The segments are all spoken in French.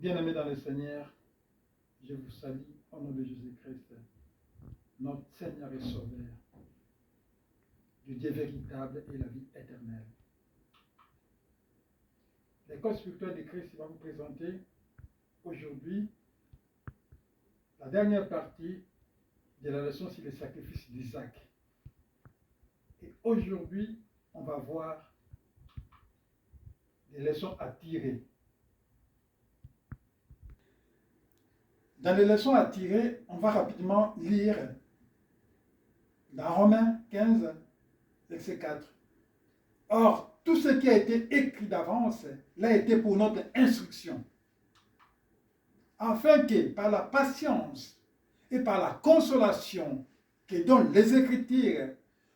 Bien-aimés dans le Seigneur, je vous salue au nom de Jésus-Christ, notre Seigneur et Sauveur, du Dieu véritable et la vie éternelle. L'école spirituelle de Christ va vous présenter aujourd'hui la dernière partie de la leçon sur le sacrifice d'Isaac. Et aujourd'hui, on va voir des leçons à tirer. Dans les leçons à tirer, on va rapidement lire dans Romains 15, verset 4. Or, tout ce qui a été écrit d'avance l'a été pour notre instruction, afin que par la patience et par la consolation que donnent les Écritures,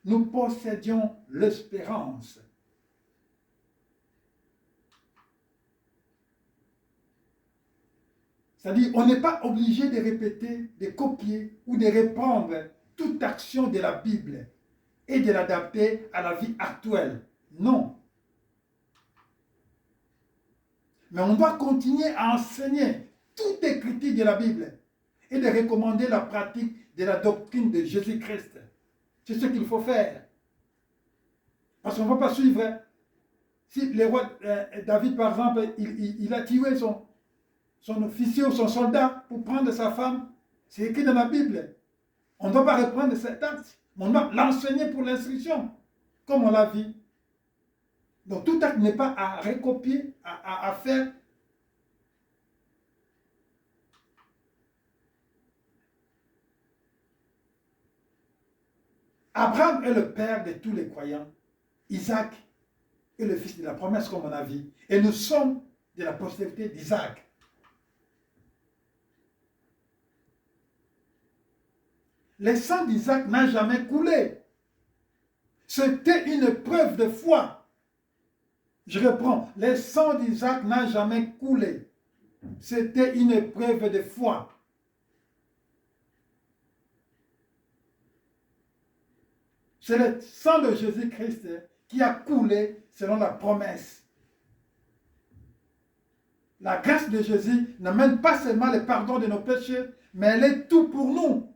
nous possédions l'espérance. C'est-à-dire, on n'est pas obligé de répéter, de copier ou de reprendre toute action de la Bible et de l'adapter à la vie actuelle. Non. Mais on doit continuer à enseigner toute écriture de la Bible et de recommander la pratique de la doctrine de Jésus-Christ. C'est ce qu'il faut faire. Parce qu'on ne va pas suivre. Si le roi David, par exemple, il a tué son officier ou son soldat pour prendre sa femme, c'est écrit dans la Bible. On ne doit pas reprendre cet acte, mais on doit l'enseigner pour l'instruction, comme on l'a vu. Donc tout acte n'est pas à recopier, à faire. Abraham est le père de tous les croyants. Isaac est le fils de la promesse, comme on a vu. Et nous sommes de la postérité d'Isaac. Le sang d'Isaac n'a jamais coulé. C'était une preuve de foi. Je reprends. Le sang d'Isaac n'a jamais coulé. C'était une preuve de foi. C'est le sang de Jésus-Christ qui a coulé selon la promesse. La grâce de Jésus n'amène pas seulement le pardon de nos péchés, mais elle est tout pour nous.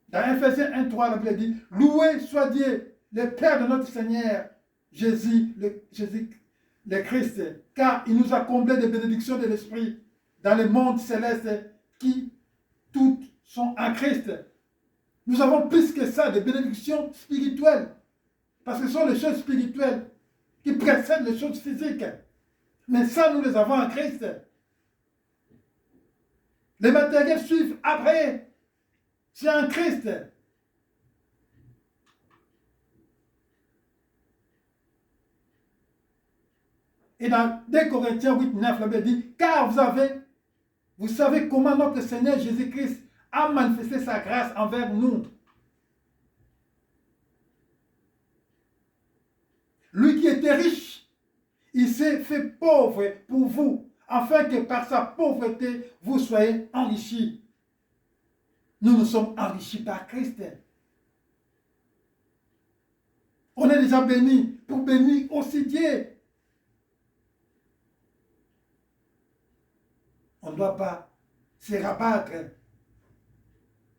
Dans Ephésiens 1:3, la Bible dit, loué soit Dieu, le Père de notre Seigneur, Jésus, le Christ, car il nous a comblés de bénédictions de l'Esprit dans le monde céleste qui toutes sont en Christ. Nous avons plus que ça, des bénédictions spirituelles, parce que ce sont les choses spirituelles qui précèdent les choses physiques. Mais ça, nous les avons en Christ. Les matériels suivent après. C'est en Christ. Et dans 2 Corinthiens 8:9, la Bible dit, car vous savez comment notre Seigneur Jésus-Christ a manifesté sa grâce envers nous. Lui qui était riche, il s'est fait pauvre pour vous, afin que par sa pauvreté, vous soyez enrichis. Nous nous sommes enrichis par Christ. On est déjà bénis pour bénir aussi Dieu. On ne doit pas se rabattre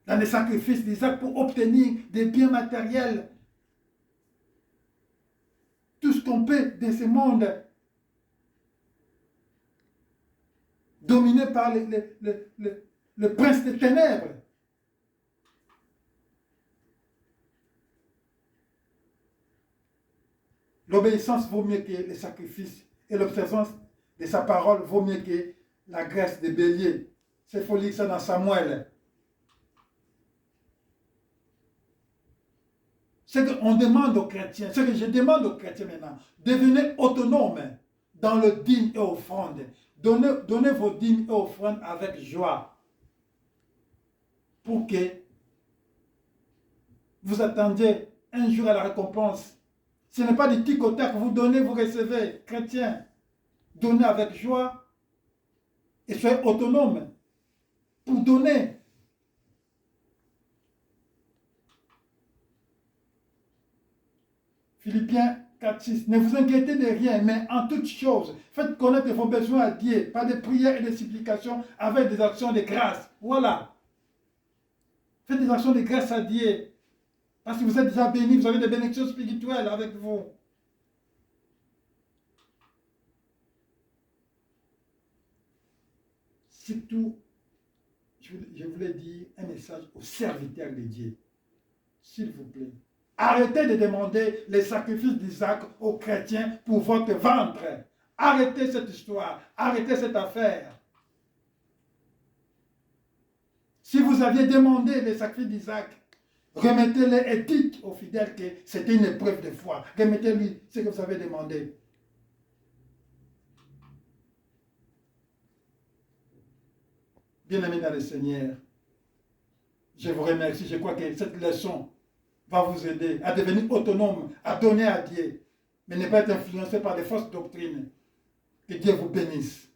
dans les sacrifices d'Isaac pour obtenir des biens matériels. Tout ce qu'on peut de ce monde, dominé par le prince des ténèbres. L'obéissance vaut mieux que les sacrifices et l'observance de sa parole vaut mieux que la graisse des béliers. C'est faut lire ça dans Samuel. Ce qu'on demande aux chrétiens, ce que je demande aux chrétiens maintenant, devenez autonomes dans le dîme et offrande. Donnez vos dîmes et offrandes avec joie pour que vous attendiez un jour à la récompense. Ce n'est pas du tic au tac, vous donnez, vous recevez. Chrétiens, donnez avec joie et soyez autonomes pour donner. Philippiens 4, 6. Ne vous inquiétez de rien, mais en toutes choses, faites connaître vos besoins à Dieu par des prières et des supplications avec des actions de grâce. Voilà. Faites des actions de grâce à Dieu. Parce que vous êtes déjà bénis, vous avez des bénédictions spirituelles avec vous. Surtout, je voulais dire un message aux serviteurs de Dieu. S'il vous plaît. Arrêtez de demander les sacrifices d'Isaac aux chrétiens pour votre ventre. Arrêtez cette histoire. Arrêtez cette affaire. Si vous aviez demandé les sacrifices d'Isaac, remettez-les et dites aux fidèles que c'était une épreuve de foi. Remettez-lui ce que vous avez demandé. Bien-aimés dans le Seigneur, je vous remercie. Je crois que cette leçon va vous aider à devenir autonome, à donner à Dieu, mais ne pas être influencé par des fausses doctrines. Que Dieu vous bénisse.